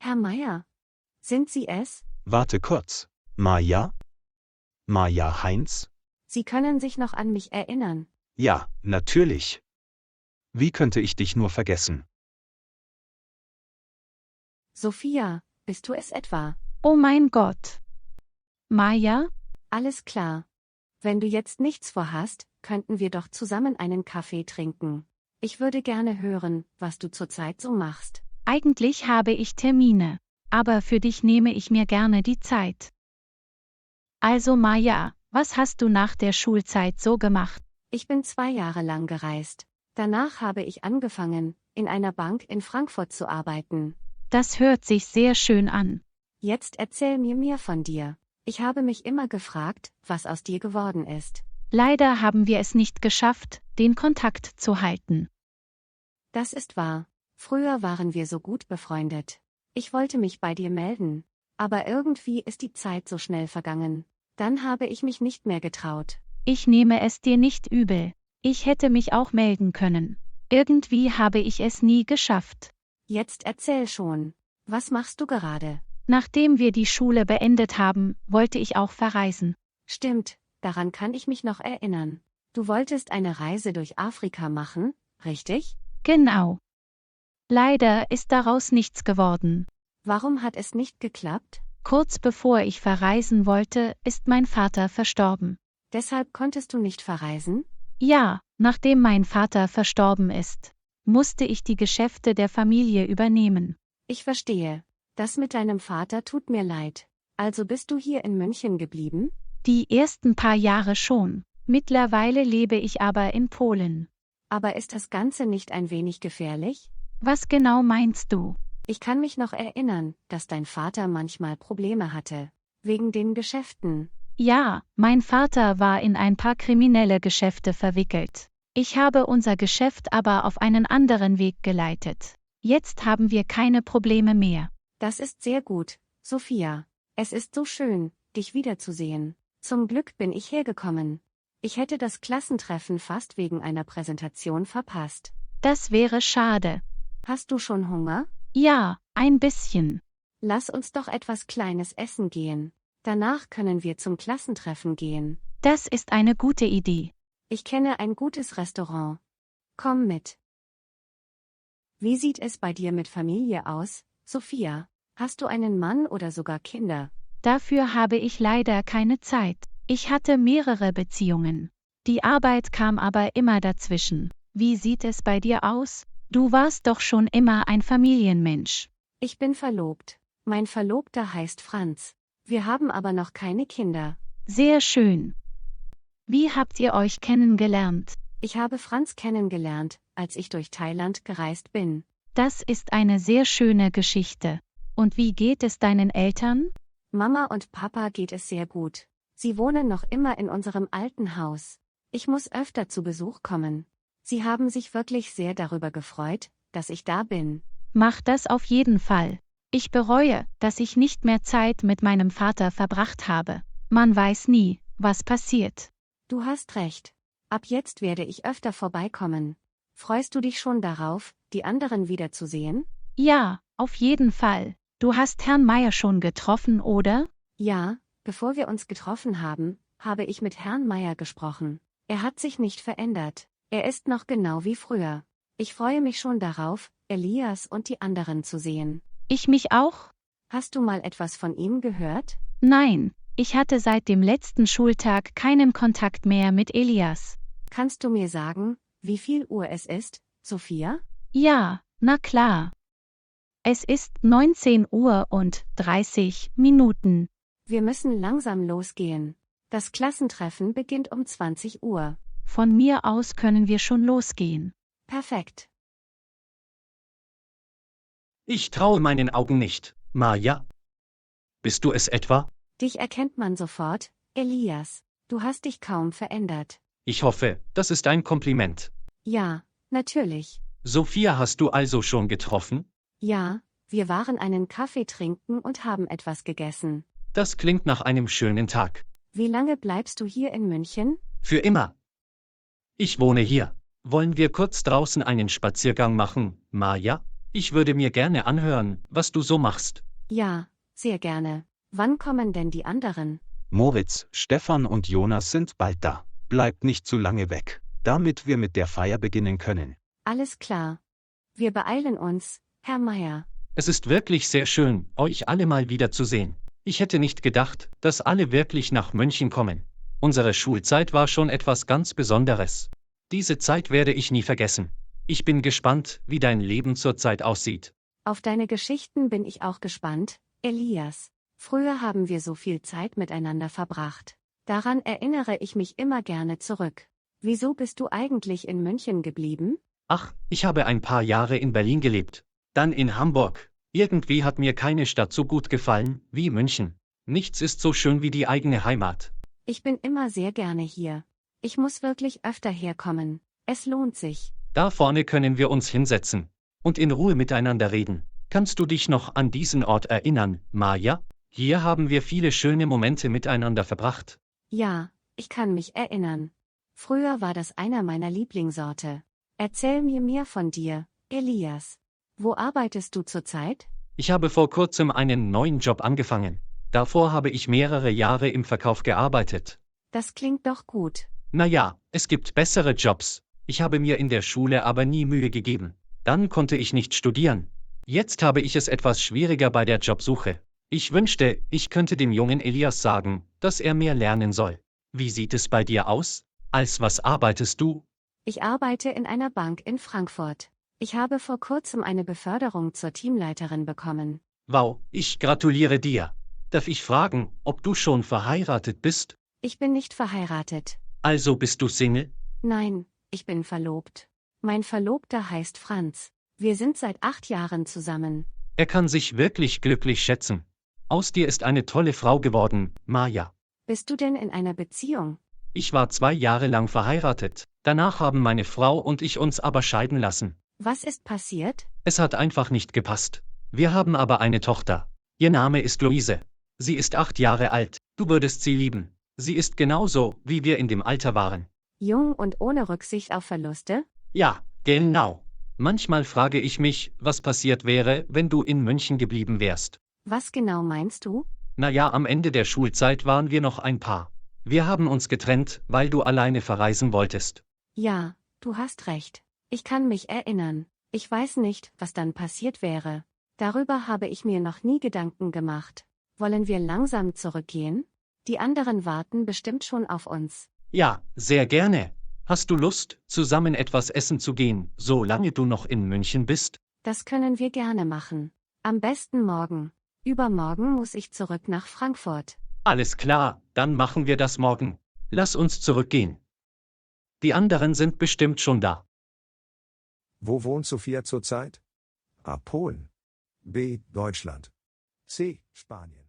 Herr Meier, sind Sie es? Warte kurz. Maja? Maja Heinz? Sie können sich noch an mich erinnern. Ja, natürlich. Wie könnte ich dich nur vergessen? Sophia, bist du es etwa? Oh mein Gott. Maja? Alles klar. Wenn du jetzt nichts vorhast, könnten wir doch zusammen einen Kaffee trinken. Ich würde gerne hören, was du zurzeit so machst. Eigentlich habe ich Termine, aber für dich nehme ich mir gerne die Zeit. Also Maja, was hast du nach der Schulzeit so gemacht? Ich bin 2 Jahre lang gereist. Danach habe ich angefangen, in einer Bank in Frankfurt zu arbeiten. Das hört sich sehr schön an. Jetzt erzähl mir mehr von dir. Ich habe mich immer gefragt, was aus dir geworden ist. Leider haben wir es nicht geschafft, den Kontakt zu halten. Das ist wahr. Früher waren wir so gut befreundet. Ich wollte mich bei dir melden. Aber irgendwie ist die Zeit so schnell vergangen. Dann habe ich mich nicht mehr getraut. Ich nehme es dir nicht übel. Ich hätte mich auch melden können. Irgendwie habe ich es nie geschafft. Jetzt erzähl schon. Was machst du gerade? Nachdem wir die Schule beendet haben, wollte ich auch verreisen. Stimmt, daran kann ich mich noch erinnern. Du wolltest eine Reise durch Afrika machen, richtig? Genau. Leider ist daraus nichts geworden. Warum hat es nicht geklappt? Kurz bevor ich verreisen wollte, ist mein Vater verstorben. Deshalb konntest du nicht verreisen? Ja, nachdem mein Vater verstorben ist, musste ich die Geschäfte der Familie übernehmen. Ich verstehe. Das mit deinem Vater tut mir leid. Also bist du hier in München geblieben? Die ersten paar Jahre schon. Mittlerweile lebe ich aber in Polen. Aber ist das Ganze nicht ein wenig gefährlich? Was genau meinst du? Ich kann mich noch erinnern, dass dein Vater manchmal Probleme hatte. Wegen den Geschäften. Ja, mein Vater war in ein paar kriminelle Geschäfte verwickelt. Ich habe unser Geschäft aber auf einen anderen Weg geleitet. Jetzt haben wir keine Probleme mehr. Das ist sehr gut, Sophia. Es ist so schön, dich wiederzusehen. Zum Glück bin ich hergekommen. Ich hätte das Klassentreffen fast wegen einer Präsentation verpasst. Das wäre schade. Hast du schon Hunger? Ja, ein bisschen. Lass uns doch etwas Kleines essen gehen. Danach können wir zum Klassentreffen gehen. Das ist eine gute Idee. Ich kenne ein gutes Restaurant. Komm mit. Wie sieht es bei dir mit Familie aus, Sophia? Hast du einen Mann oder sogar Kinder? Dafür habe ich leider keine Zeit. Ich hatte mehrere Beziehungen. Die Arbeit kam aber immer dazwischen. Wie sieht es bei dir aus? Du warst doch schon immer ein Familienmensch. Ich bin verlobt. Mein Verlobter heißt Franz. Wir haben aber noch keine Kinder. Sehr schön. Wie habt ihr euch kennengelernt? Ich habe Franz kennengelernt, als ich durch Thailand gereist bin. Das ist eine sehr schöne Geschichte. Und wie geht es deinen Eltern? Mama und Papa geht es sehr gut. Sie wohnen noch immer in unserem alten Haus. Ich muss öfter zu Besuch kommen. Sie haben sich wirklich sehr darüber gefreut, dass ich da bin. Mach das auf jeden Fall. Ich bereue, dass ich nicht mehr Zeit mit meinem Vater verbracht habe. Man weiß nie, was passiert. Du hast recht. Ab jetzt werde ich öfter vorbeikommen. Freust du dich schon darauf, die anderen wiederzusehen? Ja, auf jeden Fall. Du hast Herrn Meier schon getroffen, oder? Ja, bevor wir uns getroffen haben, habe ich mit Herrn Meier gesprochen. Er hat sich nicht verändert. Er ist noch genau wie früher. Ich freue mich schon darauf, Elias und die anderen zu sehen. Ich mich auch? Hast du mal etwas von ihm gehört? Nein, ich hatte seit dem letzten Schultag keinen Kontakt mehr mit Elias. Kannst du mir sagen, wie viel Uhr es ist, Sophia? Ja, na klar. Es ist 19:30 Uhr. Wir müssen langsam losgehen. Das Klassentreffen beginnt um 20 Uhr. Von mir aus können wir schon losgehen. Perfekt. Ich traue meinen Augen nicht. Maja? Bist du es etwa? Dich erkennt man sofort, Elias. Du hast dich kaum verändert. Ich hoffe, das ist ein Kompliment. Ja, natürlich. Sophia hast du also schon getroffen? Ja, wir waren einen Kaffee trinken und haben etwas gegessen. Das klingt nach einem schönen Tag. Wie lange bleibst du hier in München? Für immer. Ich wohne hier. Wollen wir kurz draußen einen Spaziergang machen, Maja? Ich würde mir gerne anhören, was du so machst. Ja, sehr gerne. Wann kommen denn die anderen? Moritz, Stefan und Jonas sind bald da. Bleibt nicht zu lange weg, damit wir mit der Feier beginnen können. Alles klar. Wir beeilen uns, Herr Meier. Es ist wirklich sehr schön, euch alle mal wieder zu sehen. Ich hätte nicht gedacht, dass alle wirklich nach München kommen. Unsere Schulzeit war schon etwas ganz Besonderes. Diese Zeit werde ich nie vergessen. Ich bin gespannt, wie dein Leben zurzeit aussieht. Auf deine Geschichten bin ich auch gespannt, Elias. Früher haben wir so viel Zeit miteinander verbracht. Daran erinnere ich mich immer gerne zurück. Wieso bist du eigentlich in München geblieben? Ach, ich habe ein paar Jahre in Berlin gelebt. Dann in Hamburg. Irgendwie hat mir keine Stadt so gut gefallen wie München. Nichts ist so schön wie die eigene Heimat. Ich bin immer sehr gerne hier. Ich muss wirklich öfter herkommen. Es lohnt sich. Da vorne können wir uns hinsetzen und in Ruhe miteinander reden. Kannst du dich noch an diesen Ort erinnern, Maja? Hier haben wir viele schöne Momente miteinander verbracht. Ja, ich kann mich erinnern. Früher war das einer meiner Lieblingsorte. Erzähl mir mehr von dir, Elias. Wo arbeitest du zurzeit? Ich habe vor kurzem einen neuen Job angefangen. Davor habe ich mehrere Jahre im Verkauf gearbeitet. Das klingt doch gut. Naja, es gibt bessere Jobs. Ich habe mir in der Schule aber nie Mühe gegeben. Dann konnte ich nicht studieren. Jetzt habe ich es etwas schwieriger bei der Jobsuche. Ich wünschte, ich könnte dem jungen Elias sagen, dass er mehr lernen soll. Wie sieht es bei dir aus? Als was arbeitest du? Ich arbeite in einer Bank in Frankfurt. Ich habe vor kurzem eine Beförderung zur Teamleiterin bekommen. Wow, ich gratuliere dir. Darf ich fragen, ob du schon verheiratet bist? Ich bin nicht verheiratet. Also bist du Single? Nein, ich bin verlobt. Mein Verlobter heißt Franz. Wir sind seit 8 Jahren zusammen. Er kann sich wirklich glücklich schätzen. Aus dir ist eine tolle Frau geworden, Maja. Bist du denn in einer Beziehung? Ich war 2 Jahre lang verheiratet. Danach haben meine Frau und ich uns aber scheiden lassen. Was ist passiert? Es hat einfach nicht gepasst. Wir haben aber eine Tochter. Ihr Name ist Luise. Sie ist 8 Jahre alt. Du würdest sie lieben. Sie ist genauso, wie wir in dem Alter waren. Jung und ohne Rücksicht auf Verluste? Ja, genau. Manchmal frage ich mich, was passiert wäre, wenn du in München geblieben wärst. Was genau meinst du? Naja, am Ende der Schulzeit waren wir noch ein Paar. Wir haben uns getrennt, weil du alleine verreisen wolltest. Ja, du hast recht. Ich kann mich erinnern. Ich weiß nicht, was dann passiert wäre. Darüber habe ich mir noch nie Gedanken gemacht. Wollen wir langsam zurückgehen? Die anderen warten bestimmt schon auf uns. Ja, sehr gerne. Hast du Lust, zusammen etwas essen zu gehen, solange du noch in München bist? Das können wir gerne machen. Am besten morgen. Übermorgen muss ich zurück nach Frankfurt. Alles klar, dann machen wir das morgen. Lass uns zurückgehen. Die anderen sind bestimmt schon da. Wo wohnt Sophia zurzeit? A. Polen. B. Deutschland. C. Spanien.